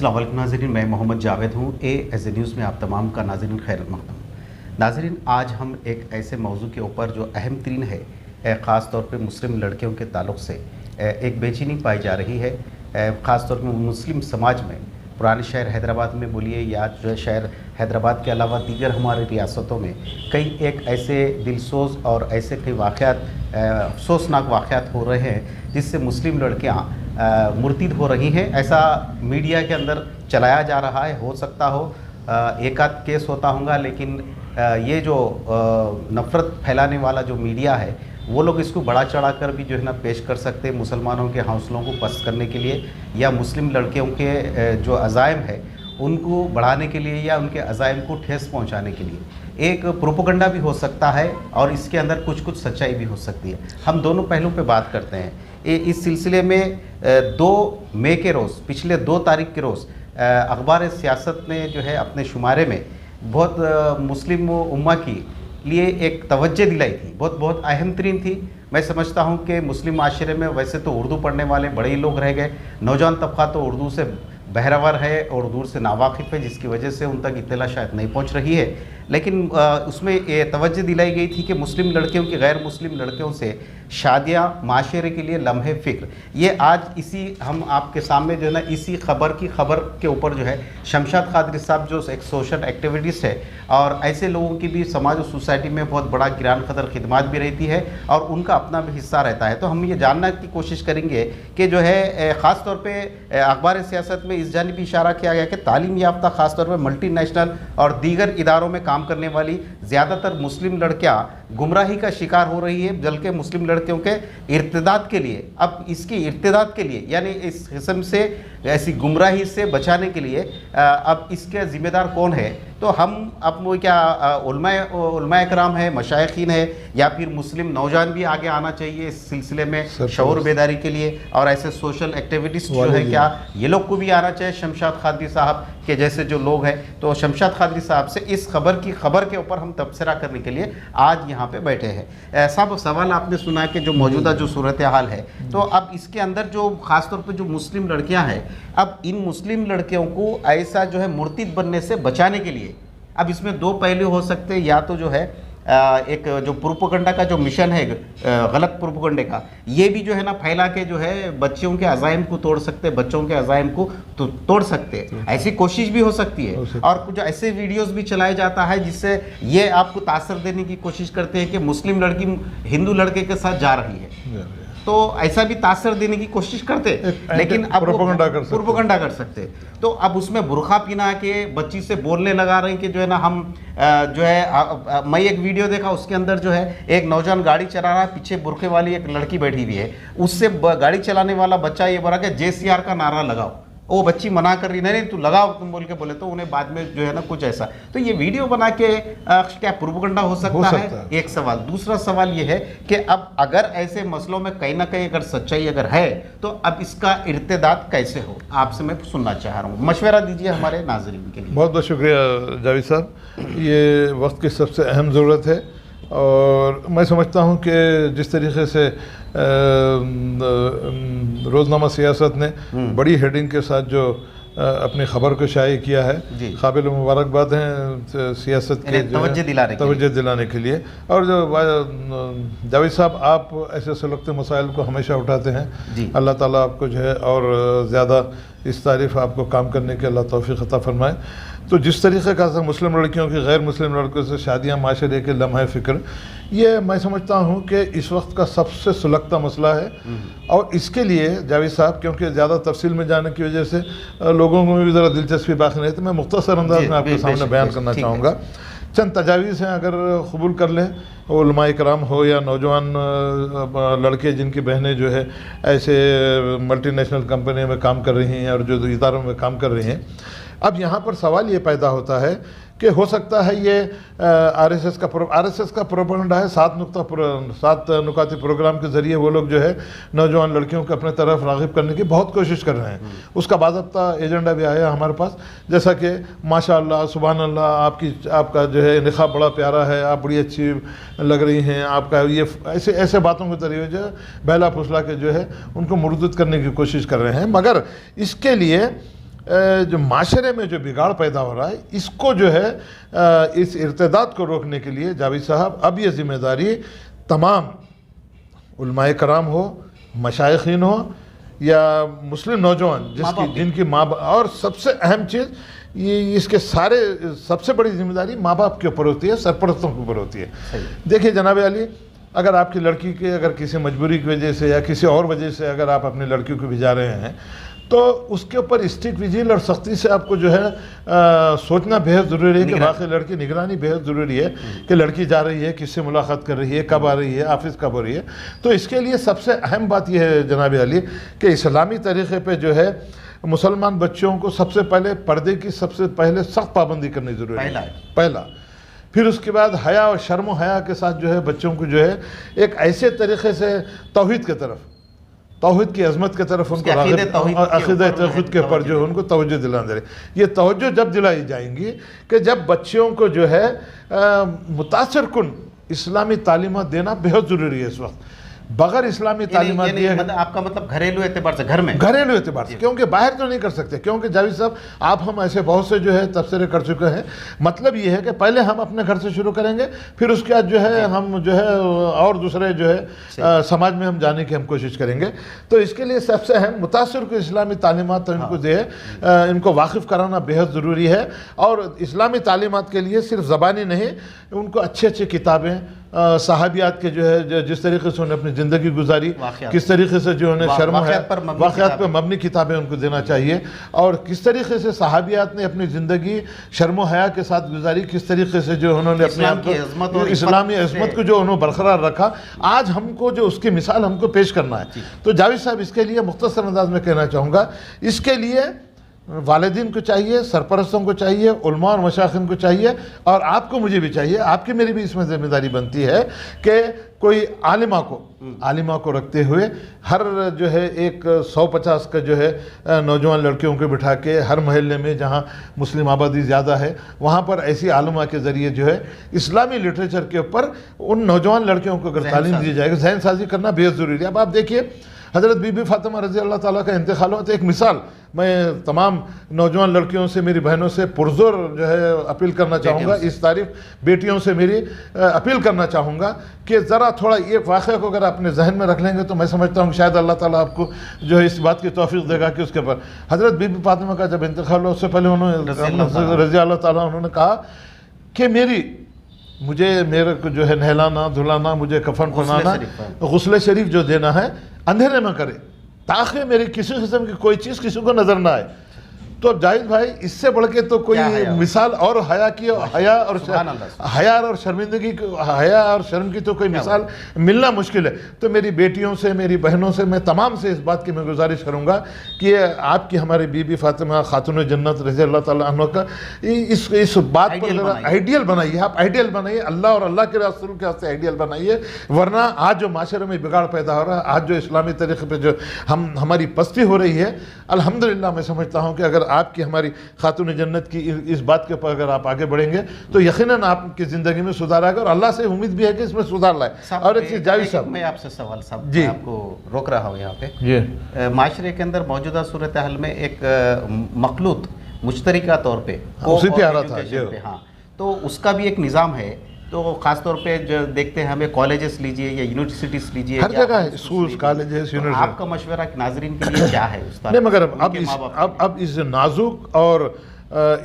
अस्सलाम वालेकुम नाज़रीन, मैं मोहम्मद जावेद हूँ। ASA न्यूज़ में आप तमाम का नाज़रीन खैर मक़दम। नाज़रीन, आज हम एक ऐसे मौजू के ऊपर जो अहम तरीन है, ख़ास तौर पे मुस्लिम लड़कियों के ताल्लुक़ से एक बेचैनी पाई जा रही है, ख़ास तौर पे मुस्लिम समाज में। पुराने शहर हैदराबाद में बोलिए या जो है शहर हैदराबाद के अलावा दीगर हमारे रियासतों में कई एक ऐसे दिलसोज़ और ऐसे कई वाक़यात, अफसोसनाक वाक़यात हो रहे हैं जिससे मुस्लिम लड़कियाँ मुर्तिद हो रही हैं। ऐसा मीडिया के अंदर चलाया जा रहा है। हो सकता हो एक आध केस होता होगा, लेकिन ये जो नफ़रत फैलाने वाला जो मीडिया है वो लोग इसको बढ़ा चढ़ा कर भी जो है ना पेश कर सकते हैं, मुसलमानों के हौसलों को पस्त करने के लिए या मुस्लिम लड़कियों के जो अज़ाइम है उनको बढ़ाने के लिए या उनके अज़ाइम को ठेस पहुंचाने के लिए एक प्रोपेगेंडा भी हो सकता है और इसके अंदर कुछ कुछ सच्चाई भी हो सकती है। हम दोनों पहलू पे बात करते हैं। इस सिलसिले में 2 मई के रोज़, पिछले 2 तारीख के रोज़ अखबार सियासत ने जो है अपने शुमारे में बहुत मुस्लिम उम्मा की लिए एक तवज्जो दिलाई थी, बहुत अहम तरीन थी। मैं समझता हूँ कि मुस्लिम माशरे में वैसे तो उर्दू पढ़ने वाले बड़े ही लोग रह गए, नौजवान तबका तो उर्दू से बहरावर है और उर्दू से नावाकिफ़ है, जिसकी वजह से उन तक इत्तला शायद नहीं पहुँच रही है। लेकिन उसमें ये तवज्जो दिलाई गई थी कि मुस्लिम लड़कियों की गैर मुस्लिम लड़कियों से शादियाँ माशरे के लिए लम्हे फ़िक्र। ये आज इसी हम आपके सामने जो है ना इसी खबर के ऊपर जो है शमशाद कादरी साहब जो एक सोशल एक्टिविटीज़ है और ऐसे लोगों की भी समाज और सोसाइटी में बहुत बड़ा गिरान क़दर खिदमत भी रहती है और उनका अपना भी हिस्सा रहता है। तो हम ये जानने की कोशिश करेंगे कि जो है ख़ास तौर पे अखबार सियासत में इस जानिब इशारा किया गया कि तालीम याफ्ता ख़ास तौर पर मल्टीनेशनल और दीगर इदारों में काम करने वाली ज़्यादातर मुस्लिम लड़कियाँ गुमराही का शिकार हो रही है, बल्कि मुस्लिम लड़कियों के इर्तिदाद के लिए, अब इसकी इर्तिदाद के लिए यानी इस किस्म से ऐसी गुमराही से बचाने के लिए अब इसके ज़िम्मेदार कौन है? तो हम अब वो क्या उलमा इकराम है, मशाइखीन है या फिर मुस्लिम नौजवान भी आगे आना चाहिए इस सिलसिले में शऊर बेदारी के लिए और ऐसे सोशल एक्टिविटीज़ जो है क्या ये लोग को भी आना चाहिए शमशाद कादरी साहब के जैसे जो लोग हैं। तो शमशाद कादरी साहब से इस खबर के ऊपर हम तबसरा करने के लिए आज यहाँ पे बैठे हैं। साहब, सवाल आपने सुना कि जो मौजूदा जो सूरत हाल है, तो अब इसके अंदर जो ख़ास तौर पे जो मुस्लिम लड़कियां हैं, अब इन मुस्लिम लड़कियों को ऐसा जो है मुर्तिद बनने से बचाने के लिए अब इसमें 2 पहलू हो सकते हैं। या तो जो है एक जो प्रोपेगेंडा का जो मिशन है गलत प्रोपेगेंडे का, ये भी जो है ना फैला के जो है बच्चों के अज़ाइम को तोड़ सकते, बच्चों के अज़ाइम को तोड़ सकते, ऐसी कोशिश भी हो सकती है। और कुछ ऐसे वीडियोस भी चलाया जाता है जिससे ये आपको तासर देने की कोशिश करते हैं कि मुस्लिम लड़की हिंदू लड़के के साथ जा रही है, तो ऐसा भी तासर देने की कोशिश करते, लेकिन अब प्रोपेगेंडा कर सकते। तो अब उसमें बुरखा पहना के बच्ची से बोलने लगा रहे हैं कि जो है ना हम जो है मैं एक वीडियो देखा, उसके अंदर जो है एक नौजवान गाड़ी चला रहा है, पीछे बुरखे वाली एक लड़की बैठी हुई है, उससे गाड़ी चलाने वाला बच्चा ये बोला कि JCR का नारा लगाओ। वो बच्ची मना कर रही, नहीं तुम लगाओ तुम बोल के बोले, तो उन्हें बाद में जो है ना कुछ ऐसा, तो ये वीडियो बना के क्या प्रोपेगेंडा हो सकता है? एक सवाल। दूसरा सवाल ये है कि अब अगर ऐसे मसलों में कहीं ना कहीं अगर सच्चाई अगर है तो अब इसका इर्तिदाद कैसे हो? आपसे मैं सुनना चाह रहा हूँ, मशवरा दीजिए हमारे नाज़रीन के लिए। बहुत बहुत शुक्रिया जावेद साहब, ये वक्त की सबसे अहम ज़रूरत है और मैं समझता हूँ कि जिस तरीके से रोज़नामा सियासत ने बड़ी हेडिंग के साथ जो अपनी ख़बर को शाये किया है, काबिल मुबारकबाद हैं सियासत के तवज्जो दिलाने के लिए। और जो जावेद साहब, आप ऐसे सुलगते मसाइल को हमेशा उठाते हैं, अल्लाह ताला आपको जो है और ज़्यादा इस तारीफ़ आपको काम करने के अल्लाह तौफ़ीक़ अता फ़रमाए। तो जिस तरीक़े का मुस्लिम लड़कियों की गैर मुस्लिम लड़कों से शादियाँ माशरे के लम्हे फ़िक्र, ये मैं समझता हूँ कि इस वक्त का सबसे सुलगता मसला है। और इसके लिए जावेद साहब, क्योंकि ज़्यादा तफसील में जाने की वजह से लोगों को भी ज़रा दिलचस्पी बाकी नहीं, तो मैं मुख्तसर अंदाज में आपके सामने बयान करना चाहूँगा। चंद तजावीज़ हैं, अगर कबूल कर लें, उलमा इकराम हो या नौजवान लड़के जिनकी बहनें जो है ऐसे मल्टीनेशनल कंपनी में काम कर रही हैं और जो इदारों में काम कर रही हैं। अब यहाँ पर सवाल ये पैदा होता है कि हो सकता है ये आरएसएस का प्रोपेगेंडा है। 7 नुकाती प्रोग्राम के ज़रिए वो लोग जो है नौजवान लड़कियों को अपने तरफ राग़िब करने की बहुत कोशिश कर रहे हैं। उसका बाज़ाब्ता एजेंडा भी आया हमारे पास, जैसा कि माशाअल्लाह सुभान अल्लाह आपका जो है निकाब बड़ा प्यारा है, आप बड़ी अच्छी लग रही हैं, आपका ये ऐसे बातों के जरिए जो बहला फुसला के जो है उनको मुर्दद करने की कोशिश कर रहे हैं। मगर इसके लिए जो माशरे में जो बिगाड़ पैदा हो रहा है, इसको जो है इस इर्तिदाद को रोकने के लिए जावेद साहब अब ये जिम्मेदारी तमाम उलमाए कराम हो, मशाइखीन हो या मुस्लिम नौजवान जिनकी माँ और सबसे अहम चीज़ ये इसके सारे सबसे बड़ी जिम्मेदारी माँ बाप के ऊपर होती है, सरपरस्तों के ऊपर होती है। देखिए जनाब अली, अगर आपकी लड़की के अगर किसी मजबूरी की वजह से या किसी और वजह से अगर आप अपनी लड़कियों को भिजा रहे हैं तो उसके ऊपर स्ट्रिक्ट विजिल और सख्ती से आपको जो है सोचना बेहद ज़रूरी है कि वाकई लड़की निगरानी बेहद ज़रूरी है कि लड़की जा रही है, किससे मुलाकात कर रही है, कब आ रही है, ऑफिस कब हो रही है। तो इसके लिए सबसे अहम बात यह है जनाब अली कि इस्लामी तरीक़े पे जो है मुसलमान बच्चों को सबसे पहले पर्दे की सबसे पहले सख्त पाबंदी करनी ज़रूरी है, पहला। फिर उसके बाद हया और शर्म हया के साथ जो है बच्चों को जो है एक ऐसे तरीक़े से तौहीद की तरफ, तौहीद की अज़मत की तरफ उनको अक़ीदा तौहीद के ऊपर जो उनको तवज्जो दिलाना दे। ये तवज्जो जब दिलाई जाएंगी कि जब बच्चों को जो है मुतासर कुन इस्लामी तालीमात देना बेहद ज़रूरी है इस वक्त। बगैर इस्लामी तालीमात दिए, आपका मतलब घरेलू एतबार से, घर में घरेलू एतबार से, क्योंकि बाहर तो नहीं कर सकते, क्योंकि जावेद साहब आप हम ऐसे बहुत से जो है तबसरे कर चुके हैं। मतलब ये है कि पहले हम अपने घर से शुरू करेंगे, फिर उसके बाद जो है हम जो है और दूसरे जो है समाज में हम जाने की हम कोशिश करेंगे। तो इसके लिए सबसे अहम मुतासर को इस्लामी तालीमात तो इनको दे, इनको वाकिफ़ कराना बेहद ज़रूरी है। और इस्लामी तालीमात के लिए सिर्फ ज़बानी नहीं, उनको अच्छी अच्छी किताबें सहाबियात के जो है जिस तरीके से उन्हें अपनी ज़िंदगी गुजारी, किस तरीके से जो उन्हें शर्म है वाक़यात पर मबनी किताबें उनको देना चाहिए, और किस तरीके से सहाबियात ने अपनी ज़िंदगी शर्म हया के साथ गुजारी, किस तरीके से जो उन्होंने अपने आप को इस्लामी अज़मत को जो उन्होंने बरकरार रखा। आज हमको जो उसकी मिसाल हमको पेश करना है। तो जावेद साहब इसके लिए मुख्तसर अंदाज में कहना चाहूँगा, इसके लिए वालिदीन को चाहिए, सरपरस्तों को चाहिए, उलमा और मशाइखिन को चाहिए, और आपको मुझे भी चाहिए, आपकी मेरी भी इसमें जिम्मेदारी बनती है कि कोई आलिमा को रखते हुए हर जो है एक 150 का जो है नौजवान लड़कियों को बिठा के हर महल्ले में जहाँ मुस्लिम आबादी ज़्यादा है वहाँ पर ऐसी आलिमा के ज़रिए जो है इस्लामी लिटरेचर के ऊपर उन नौजवान लड़कियों को अगर तालीम दी जाएगी, जहन साजी करना बेहद ज़रूरी है। अब आप देखिए हज़रत बीबी फ़ातिमा रज़ी अल्लाह ताला का इंतकाल हुआ, तो एक मिसाल मैं तमाम नौजवान लड़कियों से, मेरी बहनों से पुरज़ोर जो है अपील करना चाहूँगा, इस तारीफ़ बेटियों से मेरी अपील करना चाहूँगा कि ज़रा थोड़ा ये वाक़या को अगर अपने जहन में रख लेंगे तो मैं समझता हूँ शायद अल्लाह ताला आपको जो है इस बात की तौफ़ीक़ देगा कि उसके ऊपर हज़रत बीबी फ़ातिमा का जब इंतकाल हुआ उससे पहले उन्होंने रज़ी अल्लाह ताला उन्होंने कहा कि मेरे को जो है नहलाना धुलाना, मुझे कफन पहनाना, गुस्ल शरीफ जो देना है अंधेरे में करे ताकि मेरी किसी किस्म की कोई चीज़ किसी को नज़र ना आए। तो अब जाहिद भाई इससे बढ़ के तो कोई मिसाल और हया और शर्मिंदगी, हया और शर्म की तो कोई मिसाल मिलना मुश्किल है। तो मेरी बेटियों से, मेरी बहनों से, मैं तमाम से इस बात की मैं गुजारिश करूँगा कि आपकी हमारी बीबी फ़ातिमा खातून जन्नत रज़ी अल्लाह ताला अन्हा का इस बात पर आइडियल बनाइए, आप आइडियल बनाइए, अल्लाह और अल्लाह के रसूल के वास्ते आइडियल बनाइए। वरना आज जो माशरे में बिगाड़ पैदा हो रहा है, आज जो इस्लामी तरीक़े पर जो हमारी पस्ती हो रही है, अल्हम्दुलिल्लाह मैं समझता हूँ कि अगर आपकी हमारी खातून जन्नत की इस बात के ऊपर अगर आप आगे बढ़ेंगे तो यकीनन आपकी ज़िंदगी में सुधार आएगा, और अल्लाह से उम्मीद भी है कि इसमें सुधार लाए। और एक चीज़ जावेद साहब, मैं आपसे सवाल साहब जी आपको रोक रहा हूँ यहाँ पे, माशरे के अंदर मौजूदा सूरत हाल में एक मखलूत मुश्तरिका तौर पे उसी पे आ रहा था, हाँ, तो उसका भी एक निज़ाम है। तो ख़ास तौर पे जो देखते हैं हमें कॉलेजेस लीजिए या यूनिवर्सिटीज़ लीजिए, हर जगह है स्कूल्स, कॉलेजेस, यूनिवर्सिटी। आपका मशवरा नाज़रीन के लिए क्या है उस नहीं, मगर अब इस नाजुक और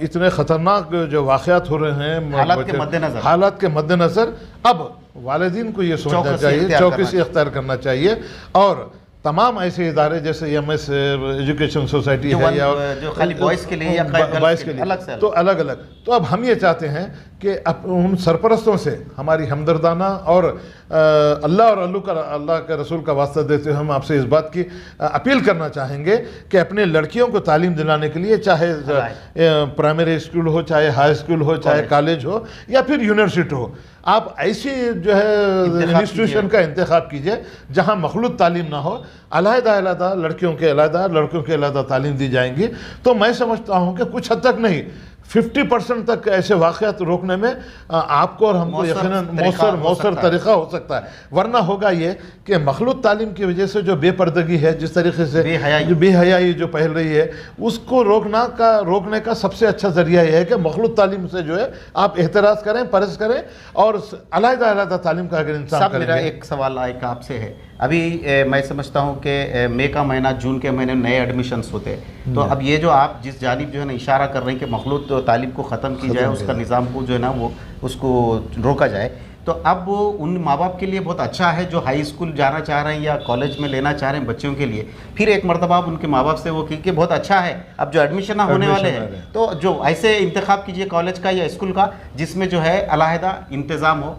इतने ख़तरनाक जो वाक़यात हो रहे हैं हालात के मद्देनज़र अब वालिदीन को ये सोचना चाहिए, चौकसी इख्तियार करना चाहिए, और तमाम ऐसे इदारे जैसे MS एजुकेशन सोसाइटी है या जो खाली बॉयज़ के लिए या बॉयज़ के लिए तो अलग अलग। तो अब हम ये चाहते हैं कि अब उन सरपरस्तों से हमारी हमदर्दाना और अल्लाह और अल्लाह के रसूल का वास्ता देते हुए हम आपसे इस बात की अपील करना चाहेंगे कि अपने लड़कियों को तालीम दिलाने के लिए, चाहे प्राइमरी स्कूल हो, चाहे हाई स्कूल हो, चाहे कॉलेज हो या फिर यूनिवर्सिटी हो, आप ऐसी जो है इंस्टीट्यूशन का इंतखाब कीजिए जहाँ मखलूत तालीम ना हो, अलहदा लड़कियों के अलहदा, लड़कों के अलहदा तालीम दी जाएंगी। तो मैं समझता हूँ कि कुछ हद तक नहीं, 50% तक ऐसे वाक़यात रोकने में आपको और हमको यकीनन मौसर तरीक़ा हो सकता है। वरना होगा ये कि मखलूत तालीम की वजह से जो बेपर्दगी है, जिस तरीके से जो बेहयाई जो फैल रही है, उसको रोकने का सबसे अच्छा ज़रिया यह है कि मखलूत तालीम से जो है आप एहतराज़ करें, परस करें और अलग-अलग तालीम का अगर इंसान करेंगे। मेरा एक सवाल एक आपसे है, अभी मैं समझता हूँ कि मई का महीना, जून के महीने में नए एडमिशन्स होते हैं, तो अब ये जो आप जिस जानिब जो है ना इशारा कर रहे हैं कि मखलूत तालीम को ख़त्म की जाए, उसका निज़ाम को जो है ना वो उसको रोका जाए, तो अब वो उन माँ बाप के लिए बहुत अच्छा है जो हाई स्कूल जाना चाह रहे हैं या कॉलेज में लेना चाह रहे हैं बच्चों के लिए। फिर एक मरतबा आप उनके माँ बाप से वो कि बहुत अच्छा है, अब जो एडमिशन होने वाले हैं तो जो ऐसे इंतखाब कीजिए कॉलेज का या स्कूल का जिसमें जो है अलहदा इंतज़ाम हो,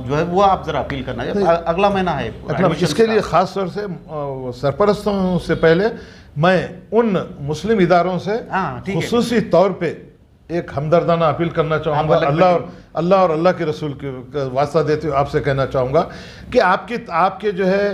जो है वो आप ज़रा अपील करना है। अगला महीना है, इसके लिए ख़ास तौर से सरपरस्तों से पहले मैं उन मुस्लिम इदारों से खुसूसी तौर पर एक हमदर्दाना अपील करना चाहूँगा, अल्लाह और अल्लाह के रसूल के वास्ता देते हुए आपसे कहना चाहूँगा कि आपके जो है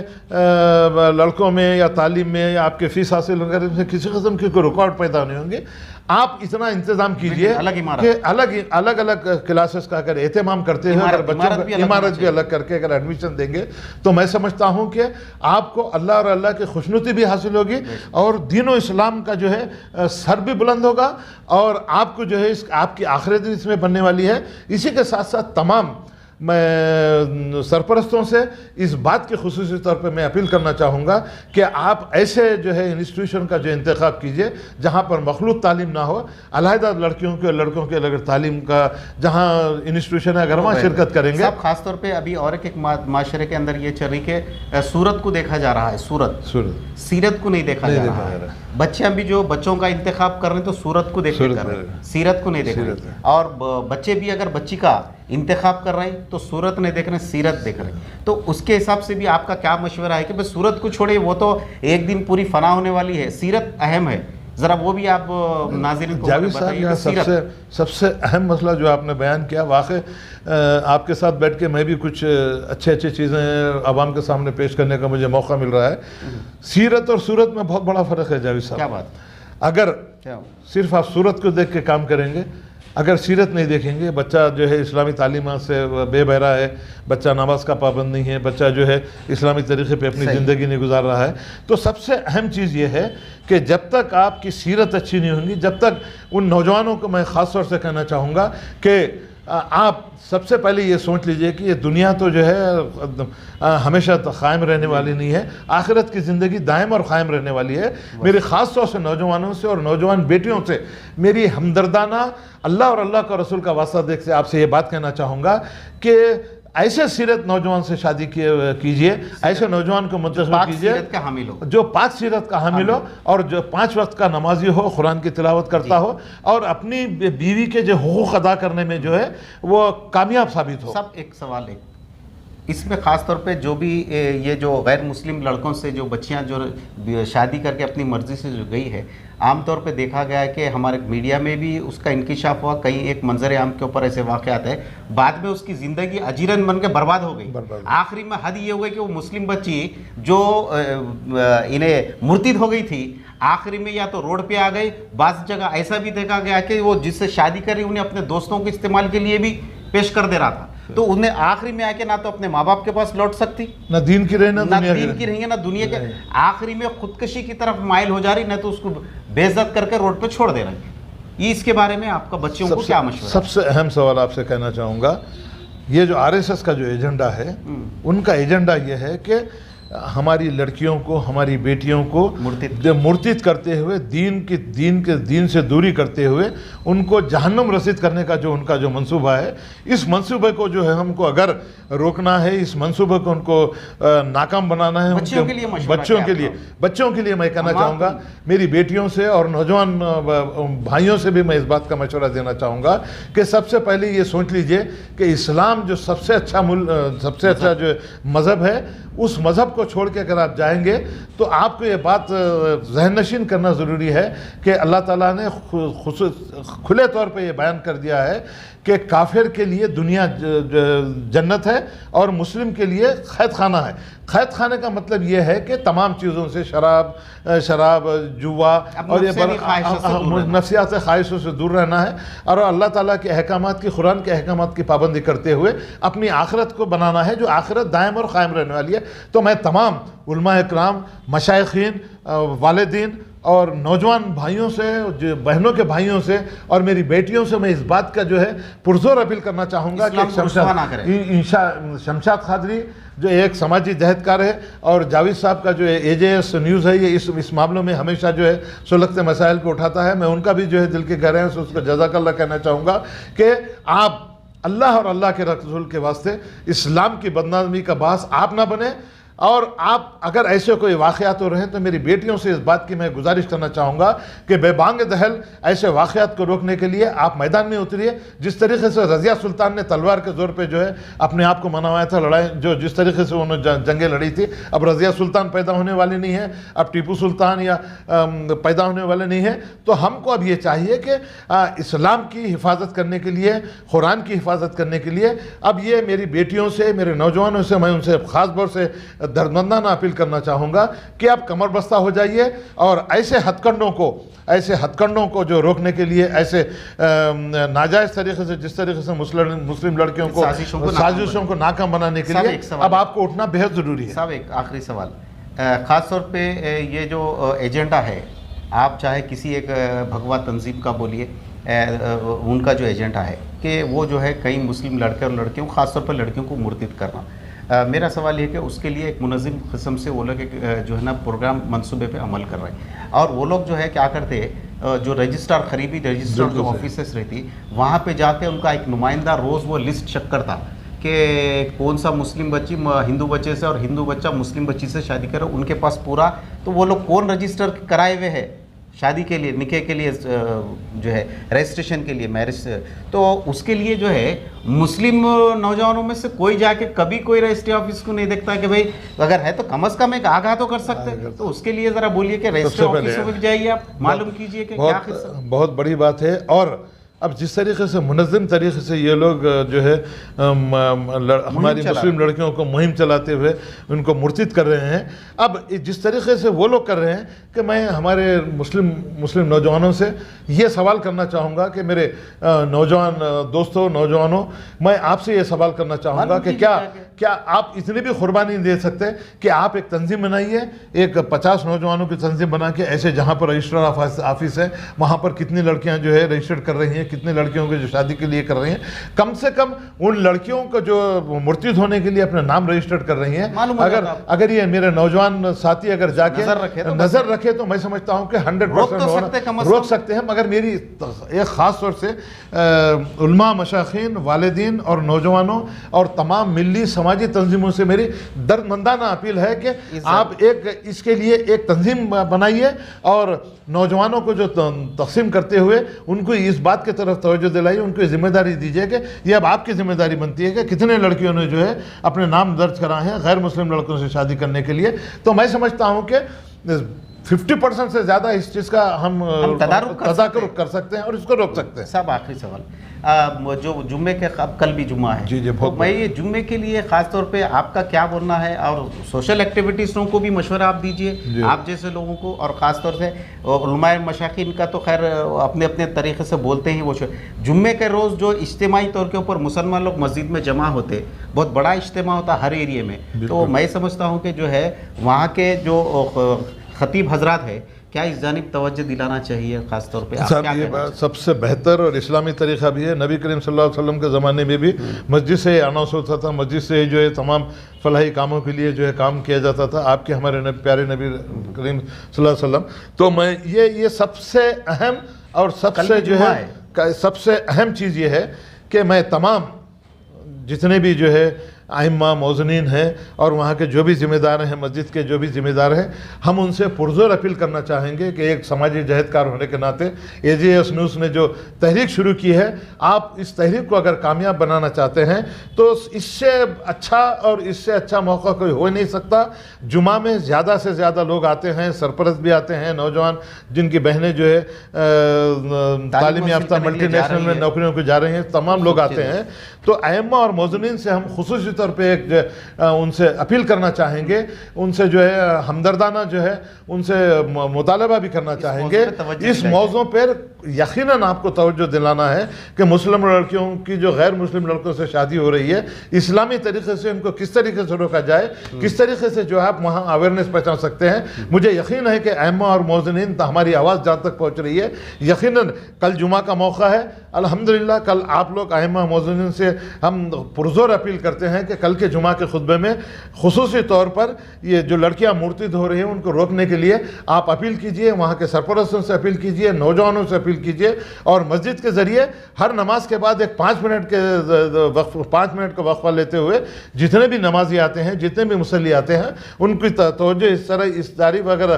लड़कों में या तालीम में या आपके फ़ीस हासिल वगैरह में किसी किस्म की कोई रुकावट पैदा नहीं होंगे। आप इतना इंतज़ाम कीजिए कि अलग अलग क्लासेस का अगर एहतमाम करते हैं, अगर बच्चों को इमारत भी अलग करके अगर एडमिशन देंगे तो मैं समझता हूँ कि आपको अल्लाह और अल्लाह की खुशनुती भी हासिल होगी और दीन इस्लाम का जो है सर भी बुलंद होगा और आपको जो है आपकी आखिरत भी इसमें बनने वाली है। इसी के साथ साथ तमाम मैं सरपरस्तों से इस बात के खुसूसी तौर पे मैं अपील करना चाहूँगा कि आप ऐसे जो है इंस्टीट्यूशन का जो इंतखाब कीजिए जहाँ पर मखलूत तालीम ना हो, अलहदा लड़कियों के लड़कों के अलग तालीम का जहाँ इंस्टीट्यूशन है अगर वहाँ शिरकत करेंगे। सब खास तौर पे अभी और एक माशरे के अंदर ये चल रही कि सूरत को देखा जा रहा है, सीरत को नहीं देखा जा रहा है। बच्चे अभी जो बच्चों का इंतखाब कर रहे हैं तो सूरत को देख कर रहे हैं, सीरत को नहीं देख रहे, और बच्चे भी अगर बच्ची का इंतखाब कर रहे हैं तो सूरत नहीं देख रहे, सीरत देख रहे हैं। तो उसके हिसाब से भी आपका क्या मशवरा है कि भाई सूरत को छोड़िए, वो तो एक दिन पूरी फना होने वाली है, सीरत अहम है, ज़रा वो भी आप नाज़रीन को बताइए। सबसे अहम मसला जो आपने बयान किया, वाकई आपके साथ बैठ के मैं भी कुछ अच्छी चीज़ें आवाम के सामने पेश करने का मुझे मौका मिल रहा है। सीरत और सूरत में बहुत बड़ा फ़र्क है जावेद साहब। क्या बात? अगर सिर्फ आप सूरत को देख के काम करेंगे, अगर सीरत नहीं देखेंगे, बच्चा जो है इस्लामी तालीमात से बेबहरा है, बच्चा नमाज का पाबंद नहीं है, बच्चा जो है इस्लामी तरीक़े पे अपनी ज़िंदगी नहीं गुजार रहा है, तो सबसे अहम चीज़ ये है कि जब तक आपकी सीरत अच्छी नहीं होगी, जब तक उन नौजवानों को मैं ख़ास तौर से कहना चाहूँगा कि आप सबसे पहले ये सोच लीजिए कि ये दुनिया तो जो है हमेशा तो क़ायम रहने वाली नहीं है, आखिरत की ज़िंदगी दायम और क़ायम रहने वाली है। मेरी ख़ास तौर से नौजवानों से और नौजवान बेटियों से मेरी हमदर्दाना अल्लाह और अल्लाह का रसूल का वास्ता देख से आपसे ये बात कहना चाहूँगा कि ऐसे सीरत नौजवान से शादी कीजिए, ऐसे नौजवान को मुंतखब कीजिए जो पाक सीरत का हामिल हो और जो 5 वक्त का नमाजी हो, कुरान की तिलावत करता हो और अपनी बीवी के जो हुकूक अदा करने में जो है वो कामयाब साबित हो। सब एक सवाल है इसमें ख़ास तौर पे जो भी ये जो गैर मुस्लिम लड़कों से जो बच्चियां जो शादी करके अपनी मर्ज़ी से जो गई है, आम तौर पे देखा गया है कि हमारे मीडिया में भी उसका इंकिशाफ हुआ, कहीं एक मंजर आम के ऊपर ऐसे वाक़यात है, बाद में उसकी ज़िंदगी अजीरन बन के बर्बाद हो गई। आखिरी में हद ये हो गई कि वो मुस्लिम बच्ची जो इन्हें मुर्तिद हो गई थी, आखिरी में या तो रोड पे आ गई, बाज़ जगह ऐसा भी देखा गया कि वो जिससे शादी करी उन्हें अपने दोस्तों के इस्तेमाल के लिए भी पेश कर दे रहा था, तो उन्हें आखिरी में आके ना तो अपने माँ बाप के पास लौट सकती, ना दीन की रही, ना दीन की रही है, ना दुनिया के, आखिरी में खुदकशी की तरफ माइल हो जा रही, ना तो उसको बेइज्जत करके रोड पे छोड़ दे रही। ये इसके बारे में आपका बच्चों को क्या मशवरा? सबसे अहम सवाल आपसे कहना चाहूँगा, ये जो RSS का जो एजेंडा है, उनका एजेंडा ये है कि हमारी लड़कियों को, हमारी बेटियों को मुर्तिद करते हुए दीन से दूरी करते हुए उनको जहन्नम रसीद करने का जो उनका जो मंसूबा है, इस मंसूबे को जो है हमको अगर रोकना है, इस मंसूबे को उनको नाकाम बनाना है। बच्चों के लिए मैं कहना चाहूँगा, मेरी बेटियों से और नौजवान भाइयों से भी मैं इस बात का मशवरा देना चाहूँगा कि सबसे पहले ये सोच लीजिए कि इस्लाम जो सबसे अच्छा जो मज़हब है, उस मज़हब को छोड़ के अगर आप जाएंगे तो आपको ये बात ज़हन नशीन करना ज़रूरी है कि अल्लाह ताला ने खुले तौर पे ये बयान कर दिया है कि काफिर के लिए दुनिया जन्नत है और मुस्लिम के लिए क़ैद खाना है। क़ैद खाने का मतलब ये है कि तमाम चीज़ों से शराब जुआ और ये नफ्सियात ख्वाहिशों से दूर रहना है और अल्लाह ताला के अहकामात की, कुरान के अहकामात की पाबंदी करते हुए अपनी आखिरत को बनाना है, जो आखिरत दायम और क़ायम रहने वाली है। तो मैं तमाम उलमा इकराम, मशाइखीन, वालिदीन और नौजवान भाइयों से, जो बहनों के भाइयों से और मेरी बेटियों से मैं इस बात का जो है पुरजोर अपील करना चाहूँगा कि शमशाद खादरी जो एक समाजी जहदकार है और जावेद साहब का जो AJS न्यूज़ है, ये इस मामलों में हमेशा जो है सुलगते मसाइल को उठाता है। मैं उनका भी जो है दिल के गहराइयों से उसको जज़ाकल्लाह कहना चाहूँगा कि आप अल्लाह और अल्लाह के रसूल के वास्ते इस्लाम की बदनामी का बास आप ना बने। और आप अगर ऐसे कोई वाक़यात हो रहे हैं तो मेरी बेटियों से इस बात की मैं गुजारिश करना चाहूँगा कि बेबांग दहल ऐसे वाक़यात को रोकने के लिए आप मैदान में उतरिए। जिस तरीके से रज़िया सुल्तान ने तलवार के ज़ोर पे जो है अपने आप को मनवाया था, लड़ाई जो जिस तरीके से उन्होंने जंगें लड़ी थी, अब रज़िया सुल्तान पैदा होने वाली नहीं है, अब टीपू सुल्तान या पैदा होने वाले नहीं है। तो हमको अब ये चाहिए कि इस्लाम की हिफाजत करने के लिए, कुरान की हिफाजत करने के लिए अब ये मेरी बेटियों से, मेरे नौजवानों से मैं उनसे ख़ास तौर से दर्दमंदाना अपील करना चाहूँगा कि आप कमर बस्ता हो जाइए और ऐसे हथकंडों को जो रोकने के लिए, ऐसे नाजायज़ तरीके से, जिस तरीके से मुस्लिम लड़कियों को साजिशों को नाकाम बनाने के लिए अब आपको उठना बेहद ज़रूरी है। साहब एक आखिरी सवाल, ख़ास तौर पे ये जो एजेंडा है, आप चाहे किसी एक भगवा तंजीम का बोलिए, उनका जो एजेंडा है कि वो जो है कई मुस्लिम लड़के और लड़कियों, ख़ासतौर पर लड़कियों को मुर्तिद करना, मेरा सवाल ये है कि उसके लिए एक मुनज़्ज़िम किस्म से वो लोग जो है ना प्रोग्राम मंसूबे पे अमल कर रहे हैं और वो लोग जो है क्या करते हैं, जो रजिस्ट्रार खरीदी रजिस्ट्रार जो ऑफिसेस रहती वहाँ पे जाके उनका एक नुमाइंदा रोज़ वो लिस्ट चेक करता कि कौन सा मुस्लिम बच्ची हिंदू बच्चे से और हिंदू बच्चा मुस्लिम बच्ची से शादी करे, उनके पास पूरा, तो वो लोग कौन रजिस्टर कराए हुए हैं शादी के लिए, निकाह के लिए, जो है रजिस्ट्रेशन के लिए, मैरिज, तो उसके लिए जो है मुस्लिम नौजवानों में से कोई जाके कभी कोई रजिस्ट्री ऑफिस को नहीं देखता कि भाई अगर है तो कम से कम एक आगाह तो कर सकते हैं। तो उसके लिए ज़रा बोलिए कि रजिस्ट्री ऑफिस में जाइए, आप मालूम कीजिए कि क्या बहुत बड़ी बात है। और अब जिस तरीके से मुनज़्ज़म तरीके से ये लोग जो है हमारी मुस्लिम लड़कियों को मुहिम चलाते हुए उनको मुर्तिद कर रहे हैं, अब जिस तरीके से वो लोग कर रहे हैं कि मैं हमारे मुस्लिम नौजवानों से ये सवाल करना चाहूँगा कि मेरे नौजवान दोस्तों, नौजवानों, मैं आपसे ये सवाल करना चाहूँगा कि क्या आप इतनी भी कुर्बानी दे सकते हैं कि आप एक तंजीम बनाइए, एक 50 नौजवानों की तंजीम बना के, ऐसे जहाँ पर रजिस्ट्रार ऑफिस है वहाँ पर कितनी लड़कियाँ जो है रजिस्टर्ड कर रही हैं, कितने लड़कियों को जो शादी के लिए कर रही हैं, कम से कम उन लड़कियों को जो मुर्तिद होने के लिए अपना नाम रजिस्टर्ड कर रही हैं, अगर ये मेरे नौजवान साथी अगर जाके नजर रखे तो मैं समझता हूँ कि 100% रोक सकते हैं। मगर मेरी एक ख़ास तौर से उलमा, मशाखीन, वालिदीन और नौजवानों और तमाम मिली समाजी तंजीमों से मेरी दर्दमंदाना अपील है कि आप इसके लिए एक तंजीम बनाइए और नौजवानों को जो तकसीम करते हुए उनको इस बात की तरफ तवज्जो दिलाइए, उनको जिम्मेदारी दीजिए कि ये अब आपकी जिम्मेदारी बनती है कि कितने लड़कियों ने जो है अपने नाम दर्ज कराए हैं गैर मुस्लिम लड़कों से शादी करने के लिए। तो मैं समझता हूँ कि 50% से ज़्यादा इस चीज़ का हम तदारुक कर सकते हैं और इसको रोक सकते हैं। साहब आखिरी सवाल, जो जुम्मे के कल भी जुम्मा है, जी तो मैं ये जुम्मे के लिए ख़ास तौर पे आपका क्या बोलना है और सोशल एक्टिविटीज़ों को भी मशवरा आप दीजिए आप जैसे लोगों को, और ख़ास तौर से उलमाए मशाकिन का तो खैर अपने अपने तरीक़े से बोलते हैं। वो जुम्मे के रोज़ जो इज्तिमाई तौर के ऊपर मुसलमान लोग मस्जिद में जमा होते, बहुत बड़ा इज्तिमा होता हर एरिए में, तो मैं समझता हूँ कि जो है वहाँ के जो खतीब हजरात है, क्या इस जानिब तवज्जो दिलाना चाहिए ख़ास तौर पे? ये बात सबसे बेहतर और इस्लामी तरीक़ा भी है। नबी करीम सल्लल्लाहु अलैहि वसल्लम के ज़माने में भी मस्जिद से अनाउंस होता था, मस्जिद से जो है तमाम फलाही कामों के लिए जो है काम किया जाता था, आपके हमारे प्यारे नबी करीम सल्लल्लाहु अलैहि वसल्लम। तो मैं ये सबसे अहम और सबसे जो है सबसे अहम चीज़ ये है कि मैं तमाम जितने भी जो है आइम्मा मौज़नीन हैं और वहाँ के जो भी ज़िम्मेदार हैं, मस्जिद के जो भी ज़िम्मेदार हैं, हम उनसे पुरज़ोर अपील करना चाहेंगे कि एक समाजी जहदकार होने के नाते AJS न्यूज़ ने जो तहरीक शुरू की है, आप इस तहरीक को अगर कामयाब बनाना चाहते हैं तो इससे अच्छा और इससे अच्छा मौका कोई हो नहीं सकता। जुमा में ज़्यादा से ज़्यादा लोग आते हैं, सरपरस्त भी आते हैं, नौजवान जिनकी बहनें जो है तालीम याफ्ता मल्टीनेशनल में नौकरियों को जा रही हैं, तमाम लोग आते हैं। तो अइम्मा और मौज़नीन से हम खुसूसी तौर पे एक उनसे अपील करना चाहेंगे, उनसे जो है हमदर्दाना जो है उनसे मुतालबा भी करना चाहेंगे। इस मौज़ू पर यकीनन आपको तवज्जो दिलाना है कि मुस्लिम लड़कियों की जो गैर मुस्लिम लड़कों से शादी हो रही है, इस्लामी तरीके से उनको किस तरीके से रोका जाए, किस तरीके से जो है आप वहाँ अवेयरनेस पहुँचा सकते हैं। मुझे यकीन है कि अइम्मा और मौज़नीन हमारी आवाज़ जहाँ तक पहुँच रही है, यकीनन कल जुमा का मौका है, अल्हम्दुलिल्लाह कल आप लोग अइम्मा मौज़नीन से हम पुरज़ोर अपील करते हैं कि कल के जुमा के खुतबे में खुसूसी तौर पर ये जो लड़कियां मुर्तिद हो रही हैं उनको रोकने के लिए आप अपील कीजिए, वहाँ के सरपरस्तों से अपील कीजिए, नौजवानों से अपील कीजिए और मस्जिद के ज़रिए हर नमाज के बाद एक 5 मिनट का वक्फा लेते हुए जितने भी नमाजी आते हैं, जितने भी मुसल्ली आते हैं, उनकी तवज्जो इस तरह इस तारीफ अगर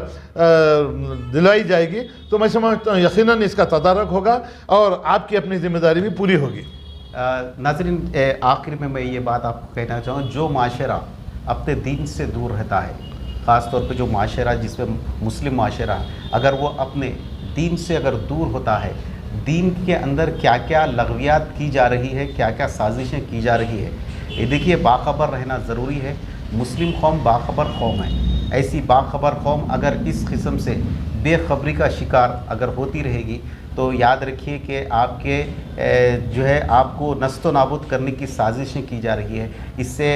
दिलाई जाएगी तो मैं समझता हूँ यकीनन इसका तदारक होगा और आपकी अपनी जिम्मेदारी भी पूरी होगी। नाज़रीन, आखिर में मैं ये बात आपको कहना चाहूँ, जो माशरा अपने दीन से दूर रहता है, ख़ास तौर पे जो माशरा जिसमें मुस्लिम माशरा, अगर वो अपने दीन से अगर दूर होता है, दीन के अंदर क्या क्या लगवियात की जा रही है, क्या क्या साजिशें की जा रही है, ये देखिए बाखबर रहना ज़रूरी है। मुस्लिम कौम बाखबर कौम है। ऐसी बाखबर कौम अगर इस किस्म से बेखबरी का शिकार अगर होती रहेगी तो याद रखिए कि आपके जो है आपको नस्तो नाबूद करने की साजिशें की जा रही है। इससे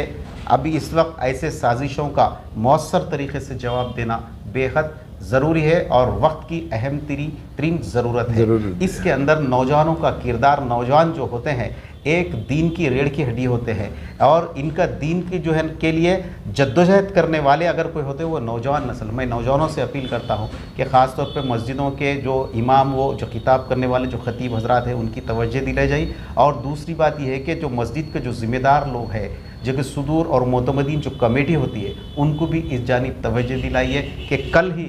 अभी इस वक्त ऐसे साजिशों का मौसर तरीके से जवाब देना बेहद ज़रूरी है और वक्त की अहम तरीन ज़रूरत है। इसके अंदर नौजवानों का किरदार, नौजवान जो होते हैं एक दीन की रीढ़ की हड्डी होते हैं और इनका दीन की जो है के लिए जद्दोजहद करने वाले अगर कोई होते हैं वो नौजवान नस्ल। मैं नौजवानों से अपील करता हूँ कि ख़ास तौर पे मस्जिदों के जो इमाम, वो जो खिताब करने वाले जो खतीब हजरात हैं, उनकी तवज्जो दिलाई जाए। और दूसरी बात यह है कि जो मस्जिद के जो ज़िम्मेदार लोग हैं, जो कि सुदूर और मोतमदीन जो कमेटी होती है, उनको भी इस जानिब तवज्जो दिलाइए कि कल ही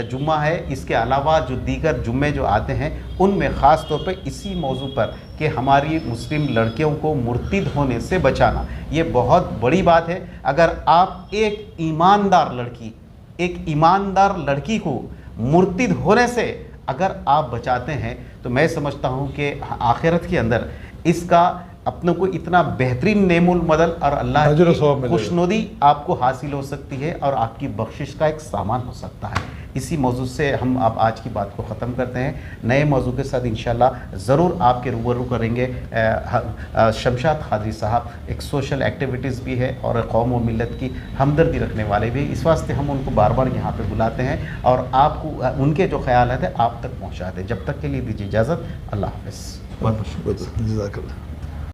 जुम्मा है, इसके अलावा जो दीगर जुम्मे जो आते हैं उनमें ख़ास तौर पे इसी मौजू पर कि हमारी मुस्लिम लड़कियों को मुर्तिद होने से बचाना, ये बहुत बड़ी बात है। अगर आप एक ईमानदार लड़की को मुर्तिद होने से अगर आप बचाते हैं तो मैं समझता हूँ कि आखिरत के अंदर इसका अपने को इतना बेहतरीन नेमुल मदल और अल्लाह की खुशनुदी आपको हासिल हो सकती है और आपकी बख्शिश का एक सामान हो सकता है। इसी मौजू से हम अब आज की बात को ख़त्म करते हैं। नए मौजू के साथ इंशाल्लाह ज़रूर आपके रूबरू करेंगे। शमशाद कादरी साहब एक सोशल एक्टिविटीज़ भी है और कौम व मिलत की हमदर्दी रखने वाले भी, इस वास्ते हम उनको बार बार यहाँ पे बुलाते हैं और आपको उनके जो ख्याल है आप तक पहुँचाते हैं। जब तक के लिए दीजिए इजाज़त। अल्लाह हाफ़िज़। बहुत शुक्रिया।